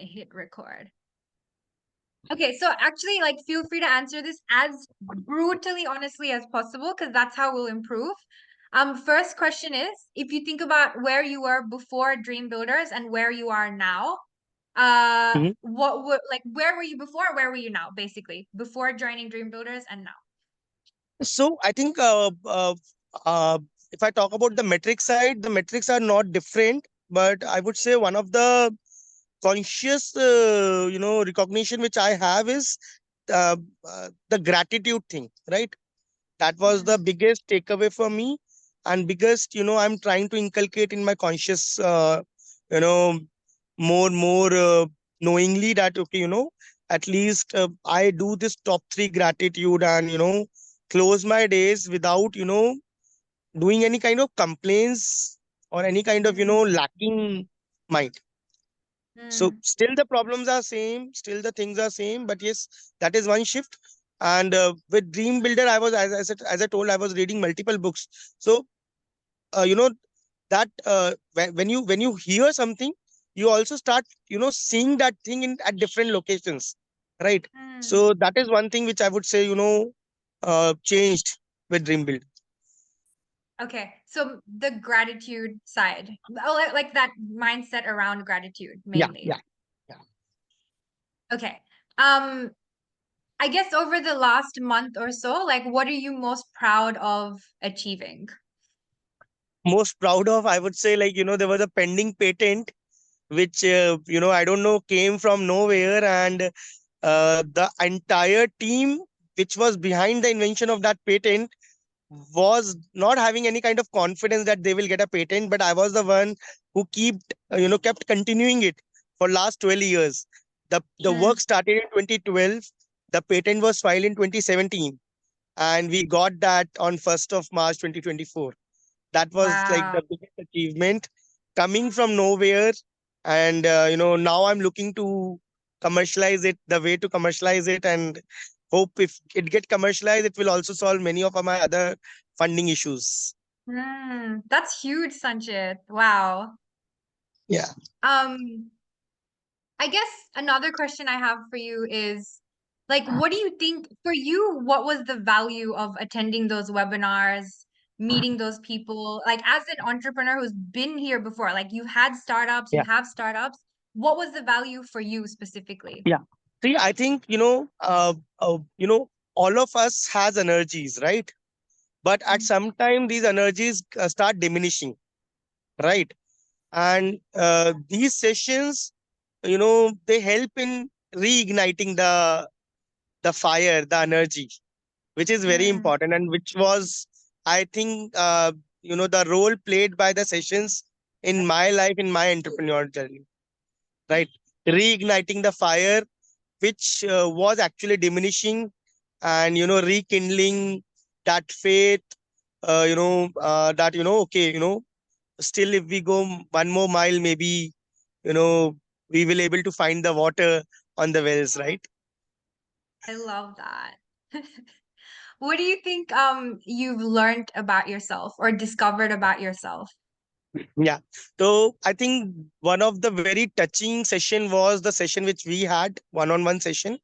Hit record. Okay, so actually, like, feel free to answer this as brutally honestly as possible, because that's how we'll improve. First question is, if you think about where you were before Dream Builders and where you are now, Mhm. what would like where were you before, where were you now, basically, before joining Dream Builders and now? So I think uh, if I talk about the metric side, the metrics are not different, but I would say one of the conscious, recognition which I have is uh, the gratitude thing, right? That was the Hmm. biggest takeaway for me, and biggest, I'm trying to inculcate in my conscious, you know, more knowingly that okay, at least I do this top three gratitude and close my days without doing any kind of complaints or any kind of Hmm. lacking mind. So Hmm. still the problems are same, still the things are same, but yes, that is one shift. And with Dream Builder, I was as I told, I was reading multiple books. So uh, you know that when you hear something, you also start seeing that thing in at different locations, right? Hmm. So that is one thing which I would say changed with Dream Builder. Okay, so the gratitude side, oh, like that mindset around gratitude Yeah, mainly. yeah, yeah. Okay. Um, I guess over the last month or so, like, what are you most proud of achieving? Most proud of, I would say, like there was a pending patent which I don't know, came from nowhere, and the entire team which was behind the invention of that patent was not having any kind of confidence that they will get a patent, but I was the one who kept continuing it for last 12 years. The Mm, work started in 2012, the patent was filed in 2017, and we got that on 1st of March 2024. That was like wow. the biggest achievement coming from nowhere. And now I'm looking to commercialize it, the way to commercialize it, and hope if it get commercialized, it will also solve many of my other funding issues. That's huge, Sanchit. Wow. Yeah. Um, I guess another question I have for you is, like, what do you think for you, what was the value of attending those webinars, meeting those people? Like, as an entrepreneur who's been here before, like, you've had startups, you Yeah. have startups, what was the value for you specifically? Yeah. See, I think all of us has energies, right? But at Mm, some time these energies start diminishing, right? And these sessions, they help in reigniting the fire, the energy, which is very mm, important, and which was, I think, the role played by the sessions in my life, in my entrepreneurial journey, right? Reigniting the fire which was actually diminishing, and rekindling that faith, that okay, still if we go one more mile, maybe you know we will able to find the water on the wells, right? I love that. What do you think you've learned about yourself or discovered about yourself? Yeah. So I think one of the very touching session was the session which we had, one-on-one session.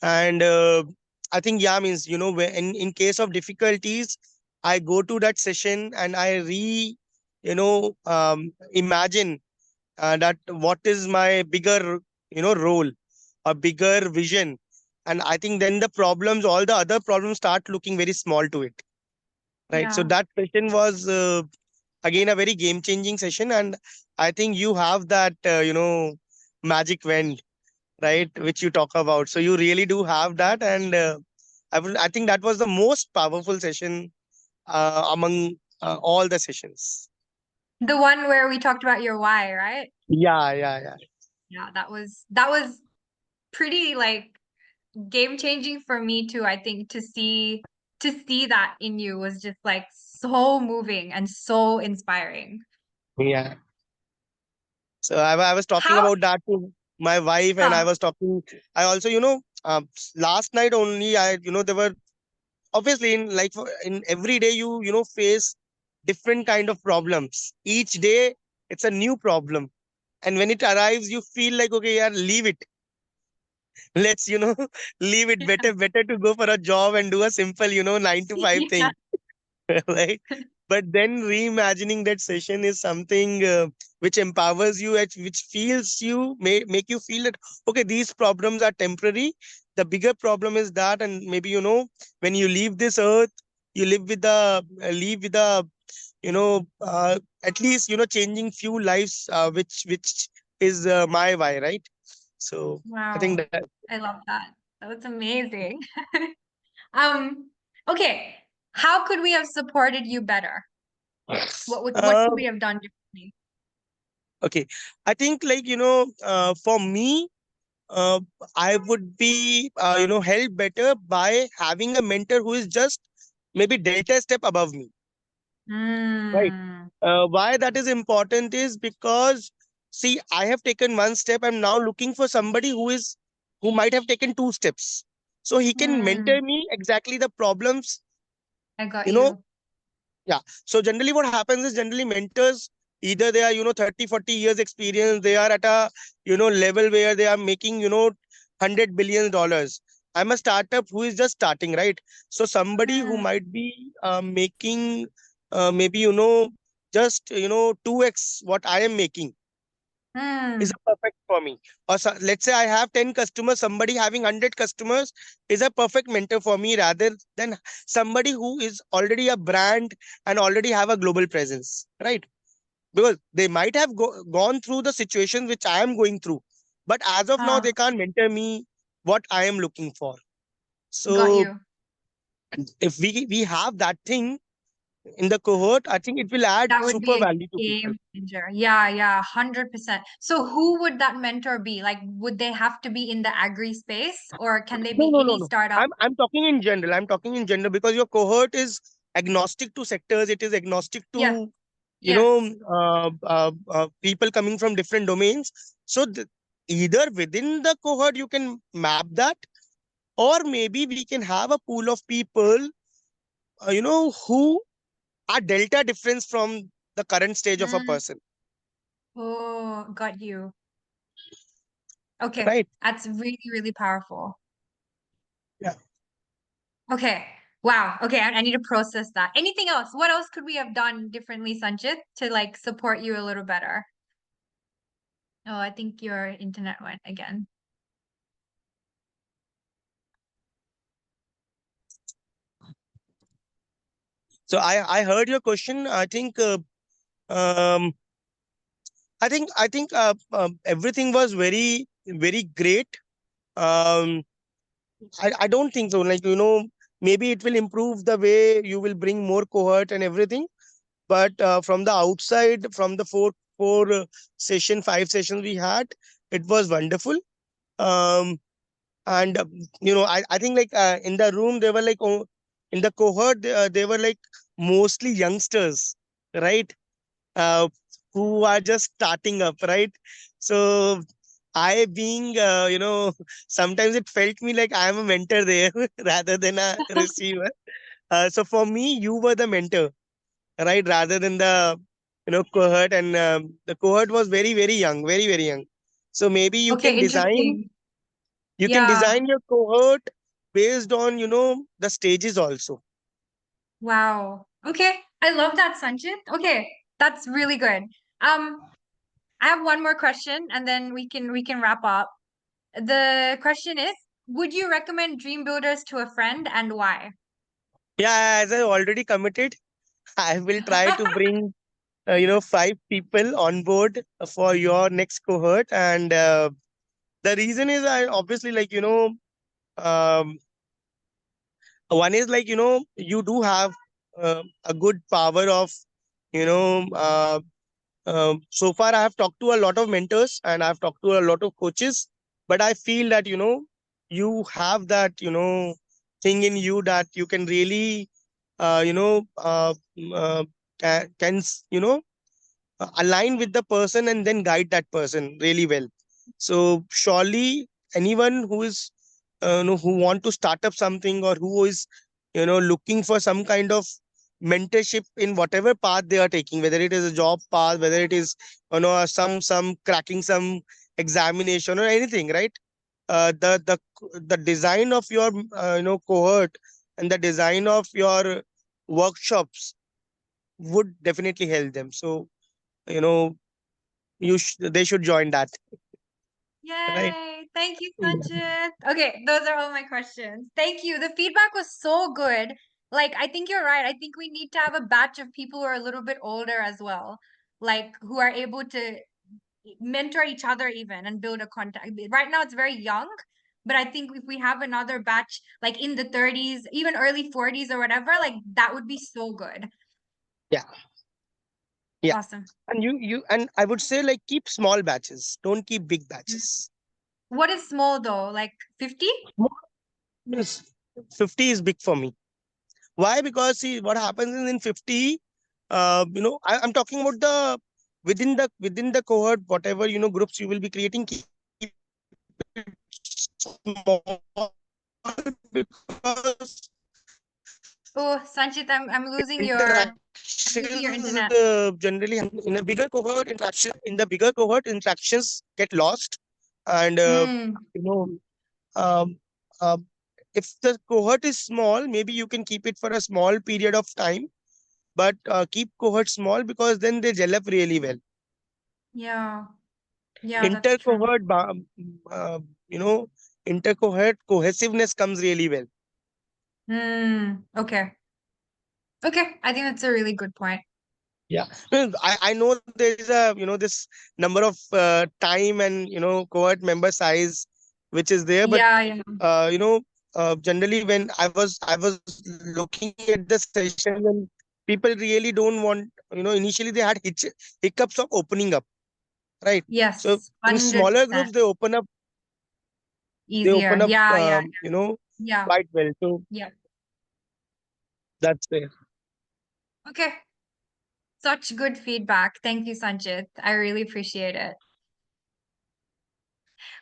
And I think, yeah, means in case of difficulties, I go to that session and I imagine that what is my bigger role, a bigger vision. And I think then the problems, all the other problems start looking very small to it, right? So Yeah. that session was again a very game changing session, and I think you have that magic wand, right, which you talk about. So you really do have that, and I think that was the most powerful session among all the sessions. The one where we talked about your why, right? Yeah, yeah, yeah. Yeah, that was pretty like game changing for me too. I think to see that in you was just like so moving and so inspiring. Yeah. So I was talking How, about that to my wife, and I huh, was talking. I also, last night only, there were obviously in like in every day face different kind of problems. Each day it's a new problem, and when it arrives you feel like, okay, yeah, leave it. Let's, leave it. Better to go for a job and do a simple, 9 to 5 Yeah. thing. Right? But then reimagining that session is something which empowers you, which feels you, make you feel that, okay, these problems are temporary. The bigger problem is that, and maybe, when you leave this earth, you live with the leave with the, at least, changing few lives, which is my why, right? So I think Wow. that. I love that. That was amazing. Um, okay. How could we have supported you better? What uh, could we have done differently? okay, I think, like, for me, uh, I would be, helped better by having a mentor who is just maybe delta step above me, right? Mm, Why that is important is because, see, I have taken one step. I'm now looking for somebody who might have taken two steps, so he can mm, mentor me exactly the problems, I got you know, you. yeah. So generally what happens is, generally mentors, either they are, 30, 40 years experience, they are at a, level where they are making, $100 billion. I'm a startup who is just starting, right? So somebody who Mm, might be making maybe, just, 2x what I am making is mm, a perfect for me. Or so, let's say I have 10 customers, somebody having 100 customers is a perfect mentor for me, rather than somebody who is already a brand and already have a global presence, right? Because they might have gone through the situation which I am going through, but as of now they can't mentor me what I am looking for. got So you. if we have that thing in the cohort, I think it will add That would super be a value to people. game changer. Yeah, yeah, 100%. So who would that mentor be? Like, would they have to be in the agri space or can they No, be no, no, any no. startup? I'm talking in general. I'm talking in general because your cohort is agnostic to sectors. It is agnostic Yes, to, yes. people coming from different domains. So either within the cohort you can map that, or maybe we can have a pool of people, who are delta difference from the current stage of a Mm, person, oh, got you. Okay, right? that's really, really powerful. Yeah. Okay. Wow. Okay, I need to process that. Anything else? What else could we have done differently, Sanchit, to like support you a little better? Oh, I think your internet went again. So I heard your question. Um, I think everything was very very great. Um, I don't think so. Like, maybe it will improve the way you will bring more cohort and everything. But from the outside, from the four session 5 sessions we had, it was wonderful. Um, and I think, like, in the room they were like, oh, in the cohort they were like mostly youngsters, right? uh, who are just starting up, right? So I being, sometimes it felt me like I am a mentor there rather than a receiver. So for me, you were the mentor, right? Rather than the, cohort, and the cohort was very very young, very very young. So maybe Okay, interesting. you can Yeah. design your cohort based on, the stages also. Wow. Okay. I love that, Sanchit. Okay, that's really good. Um, I have one more question and then we can wrap up. The question is, would you recommend Dream Builders to a friend and why? Yeah, as I already committed, I will try to bring 5 people on board for your next cohort. And the reason is, I obviously, like, um, one is, like, you do have a good power of, you know so far I have talked to a lot of mentors and I've talked to a lot of coaches, but I feel that, you have that, thing in you that you can really uh, you know uh, can align with the person and then guide that person really well. So surely anyone who is, who want to start up something, or who is, looking for some kind of mentorship in whatever path they are taking, whether it is a job path, whether it is, some cracking some examination or anything, right? The design of your cohort and the design of your workshops would definitely help them. So you know they should join that, right? Yay! Thank you, Sanchit. Okay, those are all my questions. Thank you. The feedback was so good. Like, I think you're right. I think we need to have a batch of people who are a little bit older as well, like who are able to mentor each other even and build a contact. Right now, it's very young, but I think if we have another batch, like in the 30s, even early 40s or whatever, like that would be so good. Yeah, yeah. Awesome. And and I would say, like, keep small batches, don't keep big Mm. batches. What is small though? Like 50? Small is 50 is big for me. Why? Because see what happens is in 50, I'm talking about the within the cohort, whatever groups you will be creating, keep it small, because Oh, Sanchit, I'm losing your interactions internet. generally in a bigger cohort interactions get lost. And Mm, you know um, um, if the cohort is small, maybe you can keep it for a small period of time, but keep cohort small because then they gel up really well. yeah. Yeah, that's Inter true. cohort, uh, you know, inter cohort cohesiveness comes really well. Okay. Okay. I think that's a really good point. Yeah, no, I know there is a this number of time and cohort member size which is there, but Yeah, yeah. generally when I was looking at the session, and people really don't want, initially they had hiccups of opening up, right? So Yes, in smaller 100% groups they open easier. up Yeah, yeah, yeah. quite well. So Yeah. that's there. Okay. Such good feedback. Thank you, Sanchit. I really appreciate it.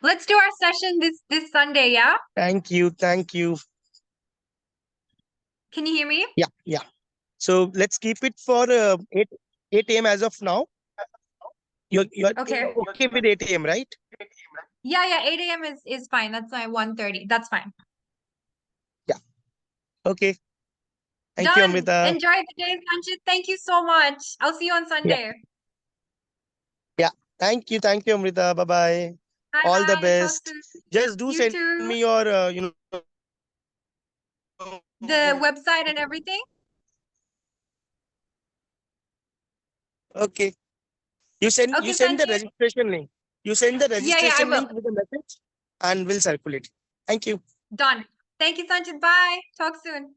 Let's do our session this Sunday, yeah? Thank you. Can you hear me? Yeah, yeah. So let's keep it for 8 a.m. as of now. You're Okay. okay with 8 a.m., right? Yeah, yeah, 8 a.m. is fine. That's my 1:30. That's fine. Yeah. Okay. Thank you, Done. Amrita. Enjoy the day, Sanchit. Thank you so much. I'll see you on Yeah. Sunday. Yeah. Thank you, Amrita. Bye bye. Bye All the bye. Talk best. soon. Just do You send too. me your The website and everything. okay. You Okay, send the Sanchit. registration link. You send the Yeah, yeah, I registration will. link with a message, and we'll circulate. Thank you. Done. Thank you, Sanchit. Bye. Talk soon.